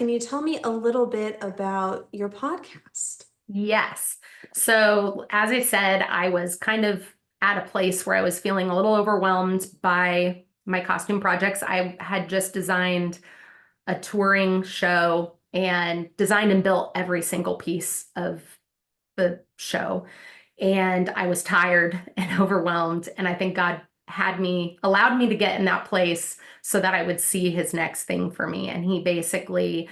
Can you tell me a little bit about your podcast? Yes. So, as I said, I was kind of at a place where I was feeling a little overwhelmed by my costume projects. I had just designed a touring show and designed and built every single piece of the show. And I was tired and overwhelmed. And I think God allowed me to get in that place so that I would see his next thing for me. And he basically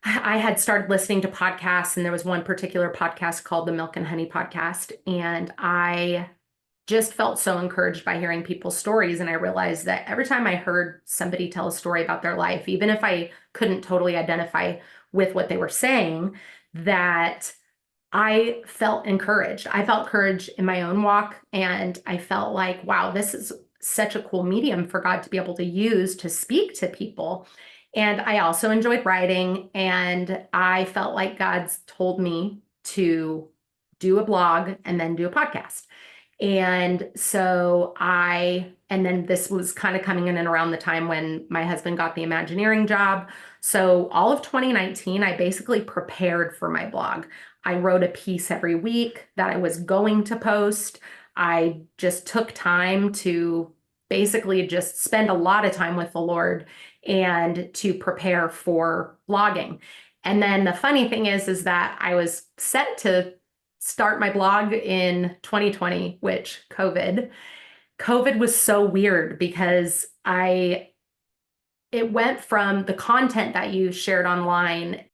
I had started listening to podcasts, and there was one particular podcast called the Milk and Honey podcast. And I just felt so encouraged by hearing people's stories. And I realized that every time I heard somebody tell a story about their life, even if I couldn't totally identify with what they were saying, that I felt encouraged. I felt courage in my own walk. And I felt like, wow, this is such a cool medium for God to be able to use to speak to people. And I also enjoyed writing. And I felt like God's told me to do a blog and then do a podcast. And then this was kind of coming in and around the time when my husband got the Imagineering job. So all of 2019, I basically prepared for my blog. I wrote a piece every week that I was going to post. I just took time to basically just spend a lot of time with the Lord and to prepare for blogging. And then the funny thing is that I was set to start my blog in 2020, which COVID was so weird because it went from the content that you shared online